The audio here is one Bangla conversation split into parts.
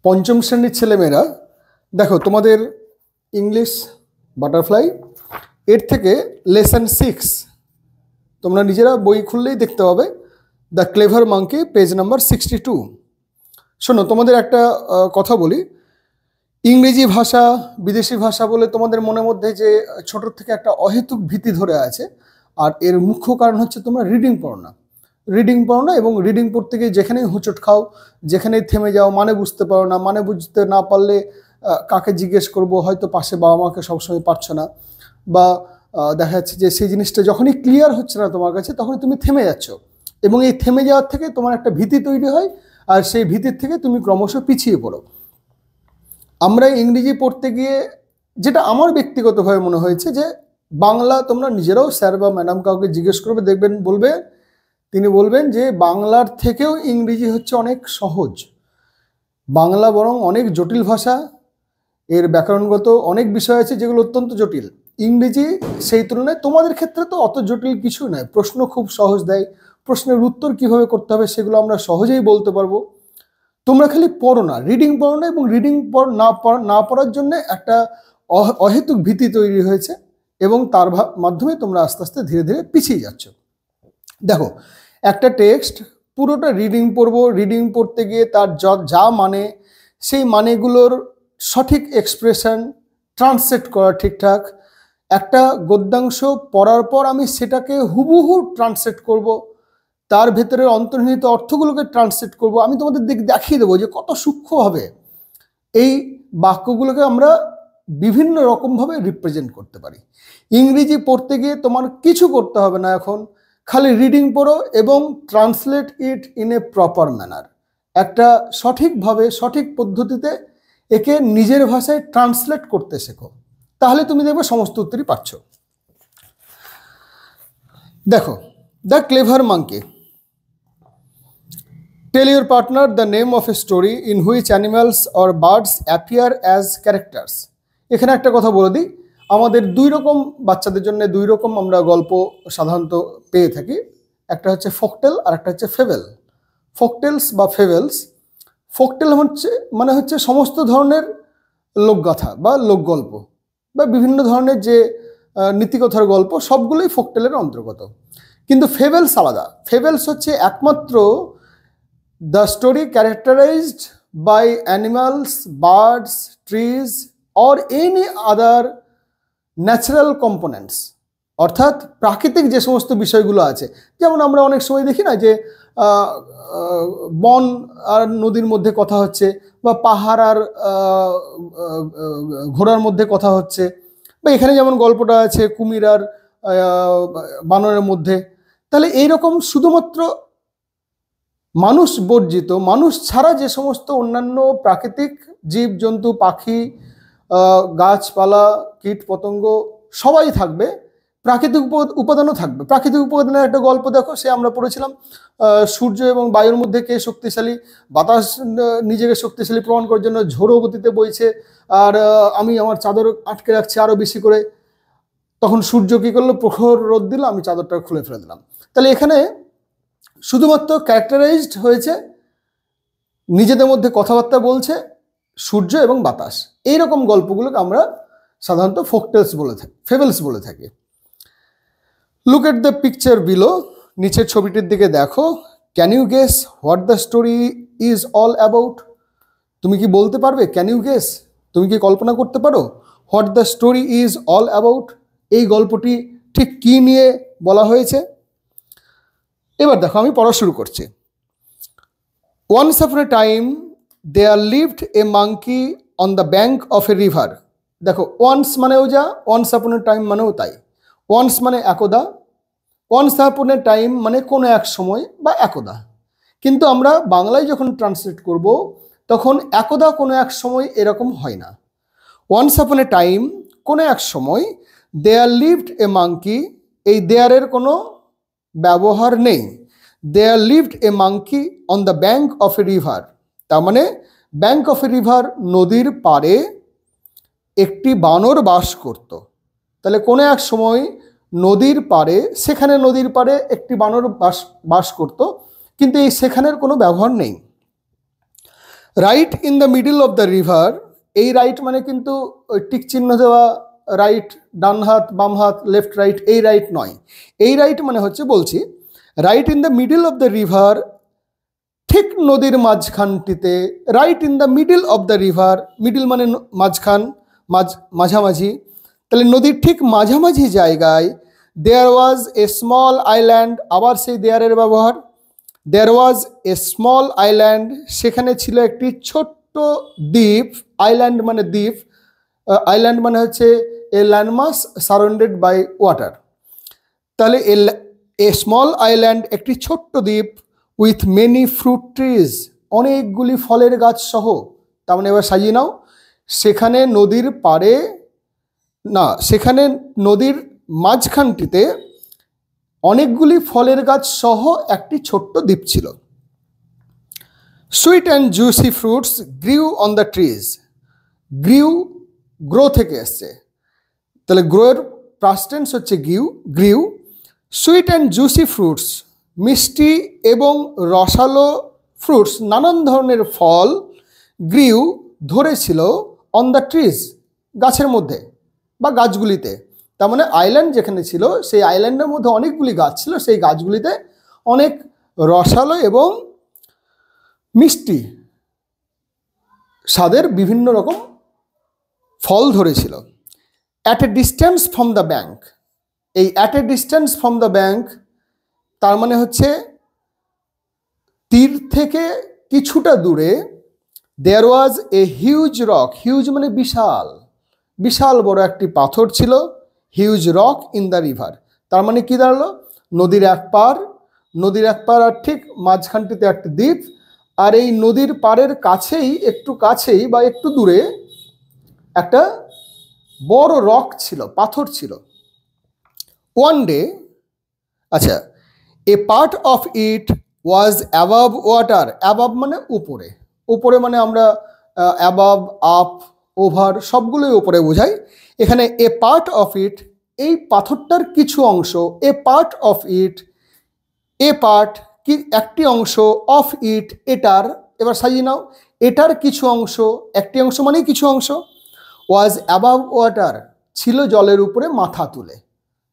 পঞ্চম শ্রেণীর ছেলেমেয়েরা দেখো, তোমাদের ইংলিশ বাটারফ্লাই এর থেকে লেসন 6 তোমরা নিজেরা বই খুললেই দেখতে পাবে। The clever monkey, page number 62। শোনো, তোমাদের একটা কথা বলি। ইংরেজি ভাষা, বিদেশি ভাষা বলে তোমাদের মনের মধ্যে যে ছোট থেকে একটা অহেতুক ভীতি ধরে আছে, আর এর মুখ্য কারণ হচ্ছে তোমরা রিডিং পড়ো না। এবং রিডিং পড়তে গিয়ে যেখানেই হোঁচট খাও, যেখানেই থেমে যাও, মানে বুঝতে পারো না। মানে বুঝতে না পারলে কাকে জিজ্ঞেস করবো, হয়তো পাশে বাবা মাকে সবসময় পারছো না, বা দেখা যাচ্ছে যে সেই জিনিসটা যখনই ক্লিয়ার হচ্ছে না তোমার কাছে, তখনই তুমি থেমে যাচ্ছ, এবং এই থেমে যাওয়ার থেকে তোমার একটা ভীতি তৈরি হয়, আর সেই ভীতির থেকে তুমি ক্রমশ পিছিয়ে পড়ো। আমরা ইংরেজি পড়তে গিয়ে যেটা আমার ব্যক্তিগতভাবে মনে হয়েছে, যে বাংলা তোমরা নিজেরাও স্যার বা ম্যাডাম কাউকে জিজ্ঞেস করবে, দেখবেন তিনি বলবেন যে বাংলার থেকেও ইংরেজি হচ্ছে অনেক সহজ। বাংলা বরং অনেক জটিল ভাষা, এর ব্যাকরণগত অনেক বিষয় আছে যেগুলো অত্যন্ত জটিল। ইংরেজি সেই তুলনায় তোমাদের ক্ষেত্রে তো অত জটিল কিছু নয়, প্রশ্ন খুব সহজ দেয়, প্রশ্নের উত্তর কিভাবে করতে হবে সেগুলো আমরা সহজেই বলতে পারবো। তোমরা খালি পড়ো না, রিডিং পড়ো না, এবং রিডিং না পড়ার জন্য একটা অহেতুক ভীতি তৈরি হয়েছে, এবং তার মাধ্যমে তোমরা আস্তে আস্তে ধীরে ধীরে পিছিয়ে যাচ্ছ। দেখো, একটা টেক্সট পুরোটা রিডিং পড়বো, রিডিং পড়তে গিয়ে তার যা মানে, সেই মানেগুলোর সঠিক এক্সপ্রেশন ট্রান্সলেট করা ঠিকঠাক। একটা গদ্যাংশ পড়ার পর আমি সেটাকে হুবহু ট্রান্সলেট করব, তার ভেতরের অন্তর্নিহিত অর্থগুলোকে ট্রান্সলেট করব। আমি তোমাদের দেখিয়ে দেবো যে কত সূক্ষ্মভাবে এই বাক্যগুলোকে আমরা বিভিন্ন রকমভাবে রিপ্রেজেন্ট করতে পারি। ইংরেজি পড়তে গিয়ে তোমার কিছু করতে হবে না, এখন খালি রিডিং পড়ো এবং translate it in a proper manner. একটা সঠিকভাবে, সঠিক পদ্ধতিতে একে নিজের ভাষায় ট্রান্সলেট করতে শেখো, তাহলে তুমি দেখবে সমস্ত উত্তরই পাচ্ছ। দেখো, the clever monkey. Tell your partner the name of a story in which animals or birds appear as characters. এখানে একটা কথা বলে দিই, আমাদের বাচ্চাদের জন্য দুই রকম আমরা গল্প সাধারণত পেয়ে থাকি। একটা হচ্ছে ফোকটেল, আর একটা হচ্ছে ফেবেল। ফোকটেলস বা ফেবেলস, ফোকটেল হচ্ছে সমস্ত ধরনের লোকগাথা বা লোকগল্প বা বিভিন্ন ধরনের যে নীতিকথার গল্প, সবগুলোই ফোকটেলের অন্তর্গত। কিন্তু ফেবেলস আলাদা। ফেবেলস হচ্ছে একমাত্র the story characterized by animals, birds, trees or any other natural components, অর্থাৎ প্রাকৃতিক যে সমস্ত বিষয়গুলো আছে। যেমন আমরা অনেক সময় দেখি না যে বন আর নদীর মধ্যে কথা হচ্ছে, বা পাহাড় আর ঘোড়ার মধ্যে কথা হচ্ছে, বা এখানে যেমন গল্পটা আছে কুমির আর বানরের মধ্যে। তাহলে এইরকম শুধুমাত্র মানুষ বর্জিত, মানুষ ছাড়া যে সমস্ত অন্যান্য প্রাকৃতিক জীবজন্তু, পাখি, গাছপালা, কীট পতঙ্গ সবাই থাকবে, প্রাকৃতিক উপাদানও থাকবে। প্রাকৃতিক উপাদানের একটা গল্প দেখো, সে আমরা পড়েছিলাম সূর্য এবং বায়ুর মধ্যে কে শক্তিশালী। বাতাস নিজেকে শক্তিশালী প্রমাণ করার জন্য ঝোড়ো গতিতে বইছে, আর আমি আমার চাদর আটকে রাখছি আরও বেশি করে। তখন সূর্য কী করলো, প্রখর রোদ দিল, আমি চাদরটা খুলে ফেলে দিলাম। তাহলে এখানে শুধুমাত্র ক্যারেক্টারাইজড হয়েছে, নিজেদের মধ্যে কথাবার্তা বলছে সূর্য এবং বাতাস। এইরকম গল্পগুলোকে আমরা সাধারণত ফোকটেলস বলে থাকি, ফেবেলস বলে থাকি। Look at the picture below, নিচের ছবিটির দিকে দেখো। Can you guess what the story is all about? তুমি কি বলতে পারবে? ক্যান ইউ গেস, তুমি কি কল্পনা করতে পারো what the story is all about? এই গল্পটি ঠিক কী নিয়ে বলা হয়েছে? এবার দেখো, আমি পড়া শুরু করছি। Once upon a time there lived a monkey on the bank of a river. দেখো, ওয়ান্স মানেও যা, ওয়ান্স আপন এ টাইম মানেও তাই। ওয়ান্স মানে একদা, ওয়ান্স আপন এ টাইম মানে কোনো এক সময় বা একদা। কিন্তু আমরা বাংলায় যখন ট্রান্সলেট করব, তখন একদা কোনো এক সময় এরকম হয় না। ওয়ান্স আপন এ টাইম, কোনো এক সময়, দেয়ার লিভড এ মাঙ্কি, এই দেয়ারের কোনো ব্যবহার নেই। There lived a monkey on the bank of a river, তার মানে ব্যাঙ্ক অফ এ রিভার, নদীর পাড়ে একটি বানর বাস করত। তাহলে কোনো এক সময় নদীর পাড়ে, সেখানে নদীর পাড়ে একটি বানর বাস করত, কিন্তু এই সেখানের কোনো ব্যবহার নেই। Right in the middle of the river, এই রাইট মানে কিন্তু ওই টিক চিহ্ন দেওয়া রাইট, ডান হাত বাম হাত লেফট রাইট, এই রাইট নয়। এই রাইট মানে হচ্ছে বলছি right in the middle of the river, ঠিক নদীর মাঝখানটিতে, right in the middle of the river, middle মানে মাঝখান, মাঝামাঝি, তাহলে নদীর ঠিক মাঝামাঝি জায়গায় দেয়ার ওয়াজ এ স্মল আইল্যান্ড, আবার সেই দেয়ারের ব্যবহার, দেয়ার ওয়াজ এ স্মল আইল্যান্ড, সেখানে ছিল একটি ছোট্ট দ্বীপ, আইল্যান্ড মানে দ্বীপ, আইল্যান্ড মানে হচ্ছে এ ল্যান্ডমাস সারাউন্ডেড বাই ওয়াটার, তাহলে এ স্মল আইল্যান্ড একটি ছোট্ট দ্বীপ, উইথ মেনি ফ্রুট ট্রিজ, অনেকগুলি ফলের গাছ সহ, তার মানে এবার সাজিয়ে নাও, সেখানে নদীর পাড়ে না, সেখানে নদীর মাঝখানটিতে অনেকগুলি ফলের গাছ সহ একটি ছোট্ট দ্বীপ ছিল। Sweet and juicy fruits গ্রিউ on the trees, গ্রিউ grow থেকে এসছে, তাহলে গ্রোয়ের পাস্ট টেন্স হচ্ছে গ্রিউ। সুইট অ্যান্ড জুসি ফ্রুটস, মিষ্টি এবং রসালো ফ্রুটস, নানান ধরনের ফল, গ্রিউ ধরেছিল, অন দ্য ট্রিজ গাছের মধ্যে বা গাছগুলিতে, তার মানে আইল্যান্ড যেখানে ছিল সেই আইল্যান্ডের মধ্যে অনেকগুলি গাছ ছিল, সেই গাছগুলিতে অনেক রসালো এবং মিষ্টি স্বাদের বিভিন্ন রকম ফল ধরেছিল। At a distance from the bank, এই at a distance from the bank তার মানে হচ্ছে তীর থেকে কিছুটা দূরে, there was a huge rock, huge মানে বিশাল, বিশাল বড় একটি পাথর ছিল, huge rock in the river, তার মানে কি দাঁড়ালো, নদীর এক পার, নদীর এক পার আর ঠিক মাঝখানটিতে একটি দ্বীপ, আর এই নদীর পাড়ের কাছেই, একটু কাছেই বা একটু দূরে একটা বড় রক ছিল, পাথর ছিল। ওয়ান ডে, আচ্ছা, a part of it was above water, above মানে উপরে, উপরে মানে আমরা অ্যাবাভ আপ ওভার সবগুলোই উপরে বোঝাই, এখানে এ পার্ট অফ ইট, এই পাথরটার কিছু অংশ, a part of it, a part কি একটি অংশ, অফ ইট এটার, এবার সাজিয়ে নাও, এটার কিছু অংশ, একটি অংশ মানে কিছু অংশ, ওয়াজ অ্যাবাভ ওয়াটার ছিল জলের উপরে মাথা তুলে,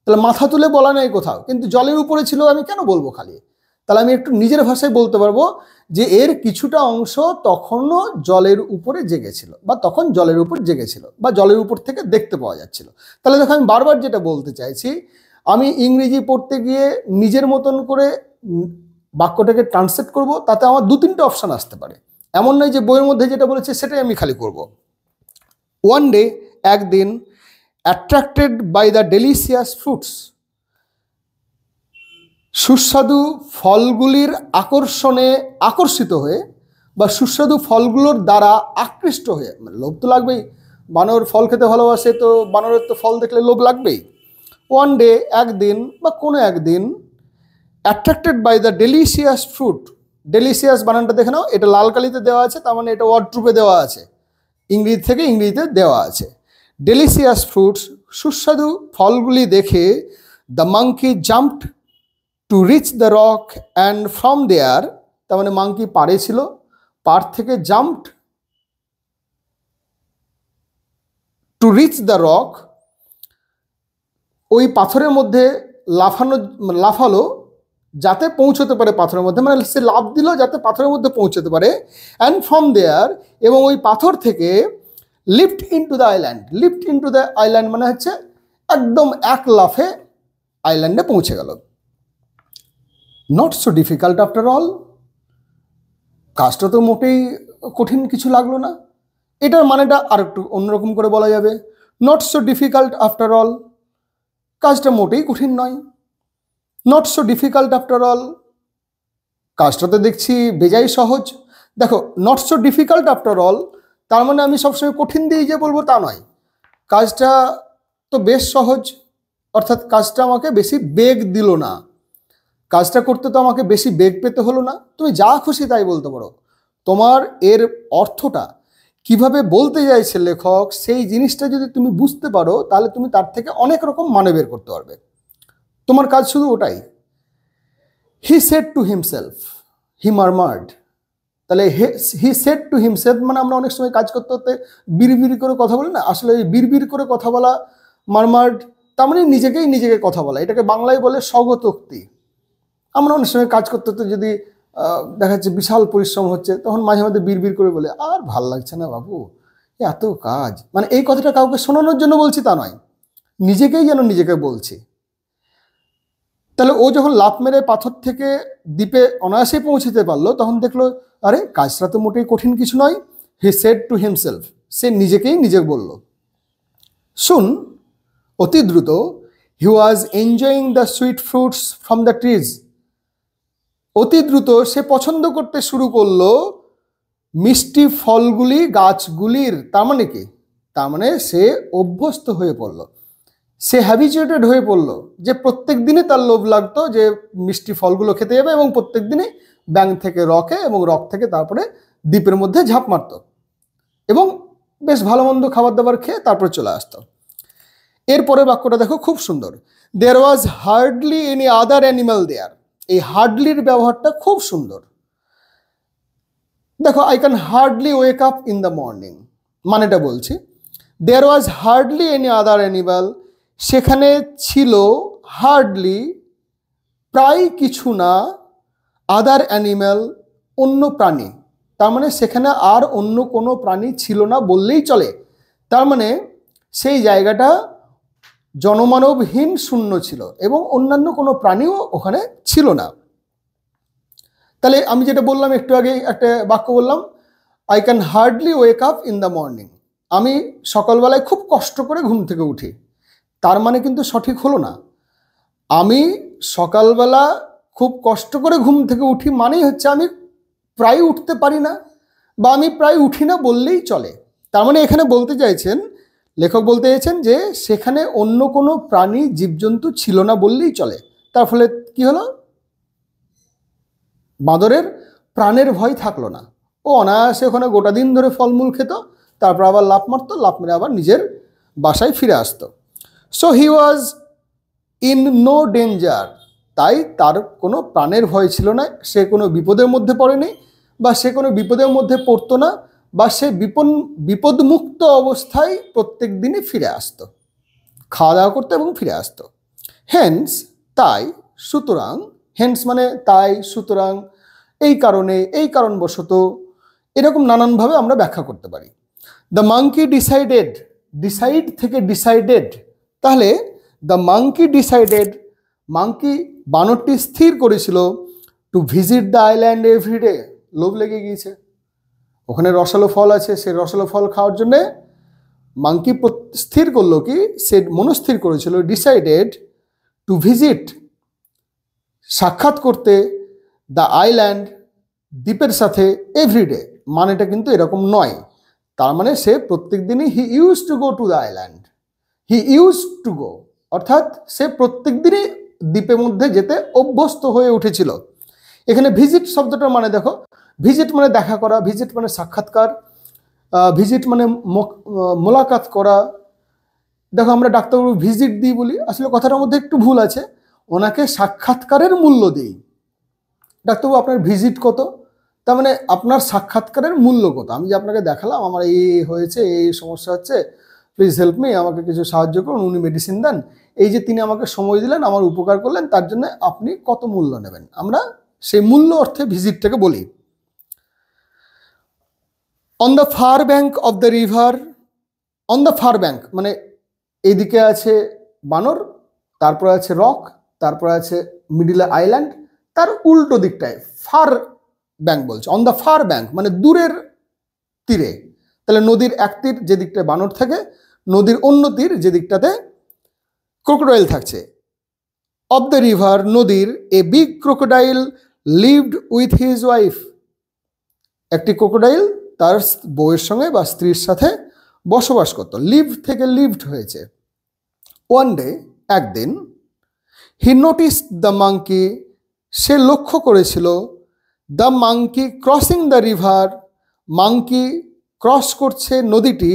তাহলে মাথা তুলে বলা নেই কোথাও, কিন্তু জলের উপরে ছিল, আমি কেন বলবো খালি, তাহলে আমি একটু নিজের ভাষায় বলতে পারবো যে এর কিছুটা অংশ তখনও জলের উপরে জেগেছিল, বা তখন জলের উপর জেগেছিল, বা জলের উপর থেকে দেখতে পাওয়া যাচ্ছিল। তাহলে দেখো আমি বারবার যেটা বলতে চাইছি, আমি ইংরেজি পড়তে গিয়ে নিজের মতন করে বাক্যটাকে ট্রান্সলেট করব, তাতে আমার দু তিনটে অপশান আসতে পারে, এমন নয় যে বইয়ের মধ্যে যেটা বলেছে সেটাই আমি খালি করব। ওয়ান ডে, একদিন, attracted by the delicious fruits, সুস্বাদু ফলগুলির আকর্ষণে আকর্ষিত হয়ে, বা সুস্বাদু ফলগুলোর দ্বারা আকৃষ্ট হয়ে, লোভ তো লাগবেই, বানর ফল খেতে ভালোবাসে, তো বানরের তো ফল দেখলে লোভ লাগবেই। ওয়ান ডে, একদিন বা কোনো একদিন, attracted by the delicious fruit, delicious বানানটা দেখে নাও, এটা লাল কালিতে দেওয়া আছে, তার মানে এটা ওয়ার্ডট্রুপে দেওয়া আছে, ইংরেজি থেকে ইংরেজিতে দেওয়া আছে। ডেলিশিয়াস ফ্রুটস, সুস্বাদু ফলগুলি দেখে, the monkey jumped to reach the rock and from there, তার মানে মাঙ্কি পাড়ে ছিল, পাড় থেকে jumped to reach the rock, ওই পাথরের মধ্যে লাফালো যাতে পৌঁছতে পারে পাথরের মধ্যে, মানে সে লাফ দিল যাতে পাথরের মধ্যে পৌঁছতে পারে, অ্যান্ড ফ্রম দেয়ার, এবং ওই পাথর থেকে, lift into the island, lift into the island মানে হচ্ছে একদম এক লাফে আইল্যান্ডে পৌঁছে গেল। Not so difficult after all, কাজটা তো মোটেই কঠিন কিছু লাগলো না। এটার মানেটা আর একটু অন্যরকম করে বলা যাবে, not so difficult after all, কাজটা মোটেই কঠিন নয়। Not so difficult after all, কাজটা তো দেখছি বেজাই সহজ। দেখো, not so difficult after all, তার মানে আমি সবসময় কঠিন দিয়ে যে বলবো তা নয়, কাজটা তো বেশ সহজ, অর্থাৎ কাজটা আমাকে বেশি বেগ দিল না, কাজটা করতে তো আমাকে বেশি বেগ পেতে হলো না। তুমি যা খুশি তাই বলতে পারো, তোমার এর অর্থটা কিভাবে বলতে চাইছে লেখক সেই জিনিসটা যদি তুমি বুঝতে পারো, তাহলে তুমি তার থেকে অনেক রকম মানে বের করতে পারবে, তোমার কাজ শুধু ওটাই। হি সেড টু হিমসেলফ, হি মারমার্ড, তাহলে হি সেড টু হিমসেলফ মানে আমরা অনেক সময় কাজ করতে করতে বিড়বিড় করে কথা বলি না, আসলে এই বিড়বিড় করে কথা বলা মারমার্ড, তার মানে নিজেকে কথা বলা, এটাকে বাংলায় বলে স্বগতোক্তি। আমরা অনেক সময় কাজ করতে করতে যদি দেখা যাচ্ছে বিশাল পরিশ্রম হচ্ছে, তখন মাঝে মাঝে বিড়বিড় করে বলে আর ভাল লাগছে না বাবু, এত কাজ, মানে এই কথাটা কাউকে শোনানোর জন্য বলছি তা নয়, নিজেকেই যেন নিজেকে বলছি। তাহলে ও যখন লাফ মেরে পাথর থেকে দ্বীপে অনায়াসে পৌঁছতে পারলো, তখন দেখলো আরে কাজটা তো মোটেই কঠিন কিছু নয়। হি সেড টু হিমসেলফ, সে নিজেকেই নিজে বলল। শুন, অতি দ্রুত, he was enjoying the sweet fruits from the trees, অতি দ্রুত সে পছন্দ করতে শুরু করলো মিষ্টি ফলগুলি গাছগুলির। তার মানে কি? তার মানে সে অভ্যস্ত হয়ে পড়লো, সে হ্যাবিচুয়েটেড হয়ে পড়লো, যে প্রত্যেক দিনই তার লোভ লাগতো যে মিষ্টি ফলগুলো খেতে যাবে, এবং প্রত্যেক দিনই ব্যাঙ থেকে রকে এবং রক থেকে তারপরে দ্বীপের মধ্যে ঝাঁপ মারত এবং বেশ ভালো মন্দ খাবার দাবার খেয়ে তারপরে চলে আসতো। এরপরে বাক্যটা দেখো, খুব সুন্দর। There was hardly any other animal there, এই হার্ডলির ব্যবহারটা খুব সুন্দর। দেখো, I can hardly wake up in the morning, মানেটা বলছি। There was hardly any other animal, সেখানে ছিল হার্ডলি প্রায় কিছু না, আদার অ্যানিম্যাল অন্য প্রাণী, তার মানে সেখানে আর অন্য কোনো প্রাণী ছিল না বললেই চলে। তার মানে সেই জায়গাটা জনমানবহীন, শূন্য ছিল এবং অন্যান্য কোনো প্রাণীও ওখানে ছিল না। তাহলে আমি যেটা বললাম একটু আগে, একটা বাক্য বললাম, I can hardly wake up in the morning, আমি সকালবেলায় খুব কষ্ট করে ঘুম থেকে উঠি। তার মানে কিন্তু সঠিক হলো না। আমি সকালবেলা খুব কষ্ট করে ঘুম থেকে উঠি মানেই হচ্ছে আমি প্রায় উঠতে পারি না, বা আমি প্রায় উঠি না বললেই চলে। তার মানে এখানে বলতে চাইছেন, লেখক বলতে চাইছেন যে সেখানে অন্য কোনো প্রাণী জীবজন্তু ছিল না বললেই চলে। তার ফলে কি হলো? বাঁদরের প্রাণের ভয় থাকলো না, ও অনায়াসে ওখানে গোটা দিন ধরে ফলমূল খেত, তারপর আবার লাফ মারতো, লাফ মেরে আবার নিজের বাসায় ফিরে আসতো। So he was in no danger, তাই তার কোনো প্রাণের ভয় ছিল না, সে কোনো বিপদের মধ্যে পড়েনি, বা সে কোনো বিপদের মধ্যে পড়তো না, বা সে বিপদমুক্ত অবস্থায় প্রত্যেক দিনই ফিরে আসতো, খাওয়া দাওয়া করতো এবং ফিরে আসতো। হেন্স, তাই, সুতরাং, হেন্স মানে তাই, সুতরাং, এই কারণে, এই কারণবশত, এরকম নানানভাবে আমরা ব্যাখ্যা করতে পারি। দ্য মাঙ্কি ডিসাইডেড, ডিসাইড থেকে ডিসাইডেড, তাহলে দ্য মাঙ্কি ডিসাইডেড, মাঙ্কি বানরটি স্থির করেছিল, to visit the island everyday, লোভ লেগে গিয়েছে, ওখানে রসালো ফল আছে, সে রসালো ফল খাওয়ার জন্যে মাঙ্কি স্থির করলো কি, সে মনস্থির করেছিল, ডিসাইডেড টু ভিজিট, সাক্ষাৎ করতে, দ্য আইল্যান্ড, দ্বীপের সাথে, এভরিডে, মানেটা কিন্তু এরকম নয়। তার মানে সে প্রত্যেক দিনই, he use to go to the island, he use to go, অর্থাৎ সে প্রত্যেক দিনই দ্বীপের মধ্যে যেতে অভ্যস্ত হয়ে উঠেছিল। এখানে ভিজিট শব্দটার মানে দেখো, ভিজিট মানে দেখা করা, ভিজিট মানে সাক্ষাৎকার, ভিজিট মানে মোলাকাত করা। দেখো, আমরা ডাক্তারবাবু ভিজিট দিই বলি, আসলে কথাটার মধ্যে একটু ভুল আছে, ওনাকে সাক্ষাৎকারের মূল্য দিই। ডাক্তারবাবু আপনার ভিজিট কত, তার মানে আপনার সাক্ষাৎকারের মূল্য কত, আমি যে আপনাকে দেখালাম আমার এই হয়েছে, এই সমস্যা হচ্ছে, প্লিজ হেল্প মি, আমাকে কিছু সাহায্য করুন, উনি মেডিসিন দেন, এই যে তিনি আমাকে সময় দিলেন, আমার উপকার করলেন, তার জন্য আপনি কত মূল্য নেবেন, আমরা সেই মূল্য অর্থে ভিজিটটাকে বলি। On the fur bank of the river, on the fur bank মানে এইদিকে আছে বানর, তারপরে আছে রক, তারপরে আছে মিডিলে আইল্যান্ড, তার উল্টো দিকটায় ফার ব্যাঙ্ক বলছে। অন দ্য ফার ব্যাঙ্ক মানে দূরের তীরে, তাহলে নদীর এক তীর যে দিকটায় বানর থাকে, নদীর অন্য তীর যে দিকটাতে ক্রোকোডাইল থাকছে। অফ দ্য রিভার, নদীর, a big crocodile lived with his wife, একটি ক্রোকোডাইল তার বউয়ের সঙ্গে বা স্ত্রীর সাথে বসবাস করত। লিভ থেকে লিভড হয়েছে। ওয়ান ডে, একদিন, হি নোটিস দ্য মাঙ্কি, সে লক্ষ্য করেছিল, the monkey crossing the river, monkey cross করছে নদীটি,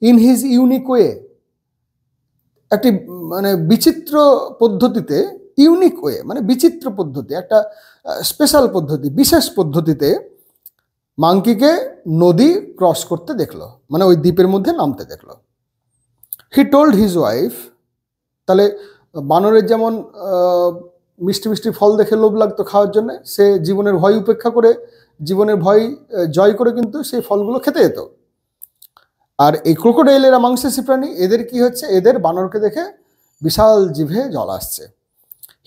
ইন হিজ ইউনিক ওয়ে, একটি মানে বিচিত্র পদ্ধতিতে, ইউনিক ওয়ে মানে বিচিত্র পদ্ধতি, একটা স্পেশাল পদ্ধতি, বিশেষ পদ্ধতিতে মাংকিকে নদী ক্রস করতে দেখলো, মানে ওই দ্বীপের মধ্যে নামতে দেখলো। হি টোল্ড হিজ ওয়াইফ, তাহলে বানরের যেমন মিষ্টি মিষ্টি ফল দেখে লোভ লাগতো খাওয়ার জন্য, সে জীবনের ভয় উপেক্ষা করে, জীবনের ভয় জয় করে কিন্তু সেই ফলগুলো খেতে যেত। আর এই ক্রোকোডাইল এরা মাংসাশী প্রাণী, এদের কি হচ্ছে, এদের বানরকে দেখে বিশাল জিভে জল আসছে।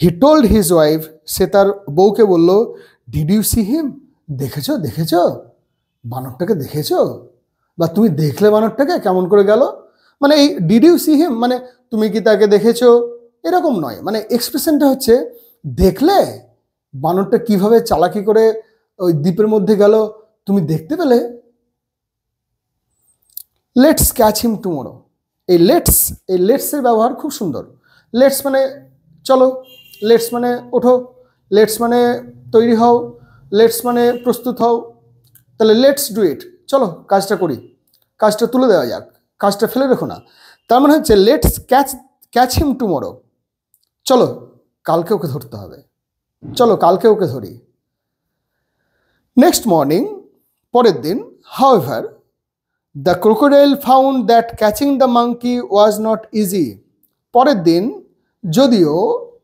হি টোল্ড হিজ ওয়াইফ, সে তার বউকে বলল, ডিড ইউ সি হিম, দেখেছো দেখেছো বানরটাকে দেখেছো, বা তুমি দেখলে বানরটাকে কেমন করে গেল। মানে এই ডিড ইউ সি হিম মানে তুমি কি তাকে দেখেছো এরকম নয়, মানে এক্সপ্রেশনটা হচ্ছে দেখলে বানরটা কিভাবে চালাকি করে ওই দ্বীপের মধ্যে গেল, তুমি দেখতে পেলে। লেটস ক্যাচ হিম টুমোরো, এই লেটসের ব্যবহার খুব সুন্দর। লেটস মানে চলো, লেটস মানে ওঠো, লেটস মানে তৈরি হও, লেটস মানে প্রস্তুত হও। তাহলে লেটস ডু ইট, চলো কাজটা করি, কাজটা তুলে দেওয়া যাক, কাজটা ফেলে রেখো না। তার মানে হচ্ছে লেটস ক্যাচ হিম টুমোরো, চলো কালকে ওকে ধরতে হবে, চলো কালকে ওকে ধরি। নেক্সট মর্নিং, পরের দিন, however the crocodile found that catching the monkey was not easy. পরের দিন যদিও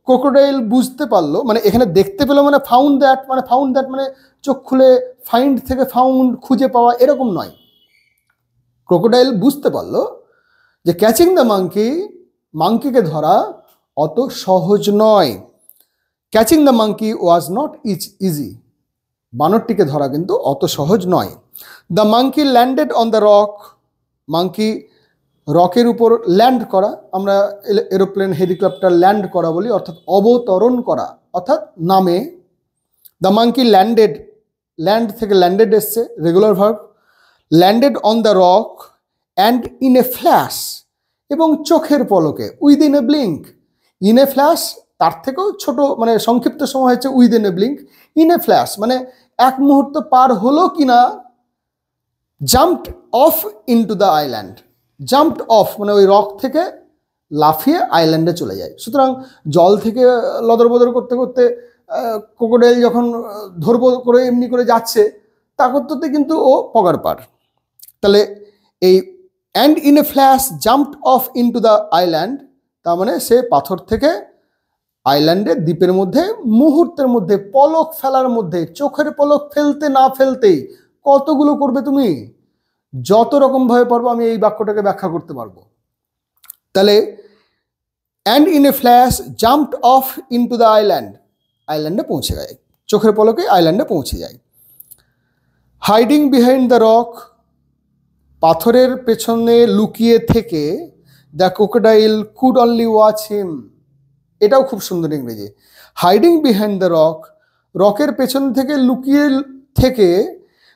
ক্রোকোডাইল বুঝতে পারলো, মানে এখানে দেখতে পেলো মানে ফাউন্ড দ্যাট মানে চোখ খুলে ফাইন্ড থেকে ফাউন্ড খুঁজে পাওয়া এরকম নয়। ক্রোকোডাইল বুঝতে পারলো যে ক্যাচিং দ্য মাংকিকে ধরা অত সহজ নয়। Catching the monkey was not easy, বানরটিকে ধরা কিন্তু অত সহজ নয়। The monkey landed on the rock, monkey রকের উপর ল্যান্ড করা, আমরা এরোপ্লেন হেলিকপ্টার ল্যান্ড করা বলি, অর্থাৎ অবতরণ করা, অর্থাৎ নামে। দ্য মাংকি ল্যান্ডেড, ল্যান্ড থেকে ল্যান্ডেড এসছে, regular verb. Landed on the rock and in a flash, এবং চোখের পলকে, within a blink. In a flash তার থেকেও ছোট, মানে সংক্ষিপ্ত সময় হচ্ছে within a blink. In a flash মানে এক মুহূর্ত পার হলো কিনা। Jumped of into the island, jumped of মানে ওই রক থেকে লাফিয়ে আইল্যান্ডে চলে যায়। সুতরাং জল থেকে লদরবদর করতে করতে ক্রোকোডাইল যখন ধরবো করে এমনি করে যাচ্ছে, তা করতে কিন্তু ও পগার পার। তাহলে এই and in a flash jumped of into the island, তার মানে সে পাথর থেকে আইল্যান্ডে দ্বীপের মধ্যে মুহূর্তের মধ্যে, পলক ফেলার মধ্যে, চোখের পলক ফেলতে না ফেলতেই কতগুলো করবে তুমি, যত রকম ভাবে পারবো আমি এই বাক্যটাকে ব্যাখ্যা করতে পারবো। তাহলে and in a flash jumped of into the island, আইল্যান্ডে পৌঁছে যায়, চোখের পলকে আইল্যান্ডে পৌঁছে যায়। হাইডিং বিহাইন্ড দ্য রক, পাথরের পেছনে লুকিয়ে থেকে, the crocodile could only watch him, এটাও খুব সুন্দর ইংরেজি। হাইডিং বিহাইন্ড দ্য রক, রকের পেছন থেকে লুকিয়ে থেকে,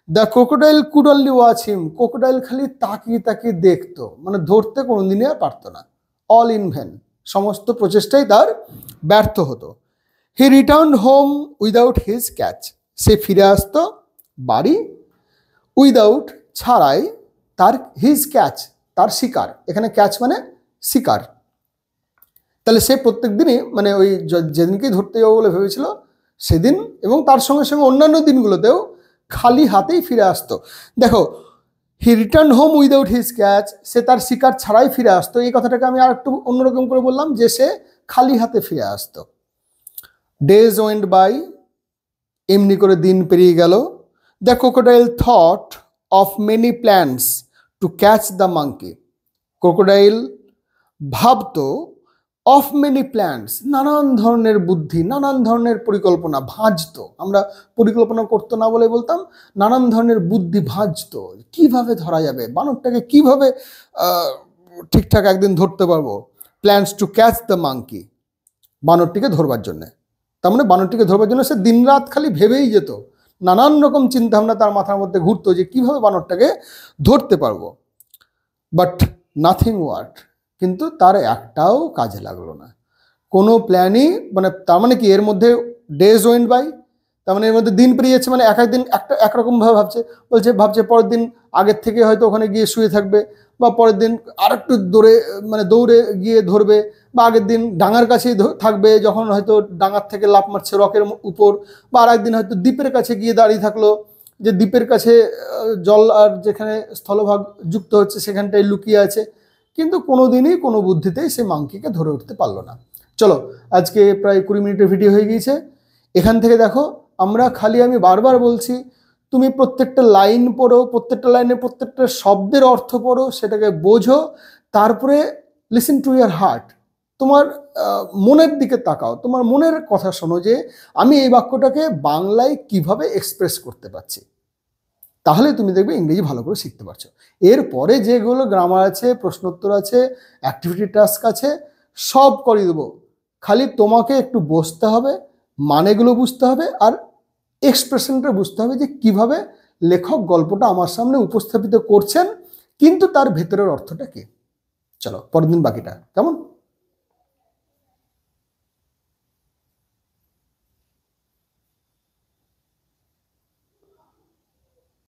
the crocodile could only watch him, crocodile খালি তাকিয়ে তাকিয়ে দেখতো, মানে ধরতে কোনোদিনই আর পারতো না। অল ইন ভ্যান, সমস্ত প্রচেষ্টাই তার ব্যর্থ হতো। He return home without his catch, সে ফিরে আসতো বাড়ি উইদাউট ছাড়াই তার হিজ ক্যাচ, তার শিকার, এখানে ক্যাচ মানে শিকার। তাহলে সে প্রত্যেক দিনই, মানে ওই যেদিনকেই ধরতে যাবো বলে ভেবেছিল সেদিন এবং তার সঙ্গে সঙ্গে অন্যান্য দিনগুলোতেও খালি হাতেই ফিরে আসতো। দেখো, he return home without his catch, সে তার শিকার ছাড়াই ফিরে আসতো। এই কথাটাকে আমি আর একটু অন্যরকম করে বললাম যে সে খালি হাতে ফিরে আসতো। ডেজ ওয়েন্ট বাই, এমনি করে দিন পেরিয়ে গেল। The crocodile thought of many plans to catch the monkey, crocodile ভাবতো অফ মেনি প্ল্যান্স, নানান ধরনের বুদ্ধি, নানান ধরনের পরিকল্পনা ভাঁজতো। আমরা পরিকল্পনা করতো না বলে বলতাম, নানান ধরনের বুদ্ধি ভাঁজতো, কিভাবে ধরা যাবে বানরটাকে, কিভাবে ঠিকঠাক একদিন ধরতে পারবো। Plans to catch the monkey, বানরটিকে ধরবার জন্যে। তার মানে বানরটিকে ধরবার জন্য সে দিনরাত খালি ভেবেই যেত, নানান রকম চিন্তাভাবনা তার মাথার মধ্যে ঘুরতো যে কিভাবে বানরটাকে ধরতে পারবো। বাট নাথিং ওয়ার্কড, কিন্তু তার একটাও কাজে লাগলো না, কোনো প্ল্যানই, মানে তার মানে কি, এর মধ্যে ডেজ ওয়েন্ট বাই, তার মানে এর মধ্যে দিন পেরিয়ে যাচ্ছে, মানে এক একদিন একটা একরকমভাবে ভাবছে পরের দিন আগের থেকে হয়তো ওখানে গিয়ে শুয়ে থাকবে, বা পরের দিন আর একটু দৌড়ে গিয়ে ধরবে, বা আগের দিন ডাঙার কাছেই থাকবে যখন হয়তো ডাঙার থেকে লাফ মারছে রকের উপর, বা আর একদিন হয়তো দ্বীপের কাছে গিয়ে দাঁড়িয়ে থাকলো, যে দ্বীপের কাছে জল আর যেখানে স্থলভাগ যুক্ত হচ্ছে সেখানটায় লুকিয়ে আছে, কিন্তু কোনোদিনই কোনো বুদ্ধিতেই সে মাংকিকে ধরে উঠতে পারলো না। চলো, আজকে প্রায় 20 মিনিটের ভিডিও হয়ে গিয়েছে। এখান থেকে দেখো, আমরা খালি, আমি বারবার বলছি, তুমি প্রত্যেকটা লাইন পড়ো, প্রত্যেকটা লাইনের প্রত্যেকটা শব্দের অর্থ পড়ো, সেটাকে বোঝো, তারপরে লিসেন টু ইয়ার হার্ট, তোমার মনের দিকে তাকাও, তোমার মনের কথা শোনো যে আমি এই বাক্যটাকে বাংলায় কিভাবে এক্সপ্রেস করতে পারছি। তাহলে তুমি দেখবে ইংরেজি ভালো করে শিখতে পারছো। এরপরে যেগুলো গ্রামার আছে, প্রশ্নোত্তর আছে, অ্যাক্টিভিটি টাস্ক আছে, সব করে দেবো। খালি তোমাকে একটু বসতে হবে, মানেগুলো বুঝতে হবে, আর এক্সপ্রেশনটা বুঝতে হবে যে কিভাবে লেখক গল্পটা আমার সামনে উপস্থাপিত করছেন, কিন্তু তার ভেতরের অর্থটা কি। চলো, পরের দিন বাকিটা। কেমন?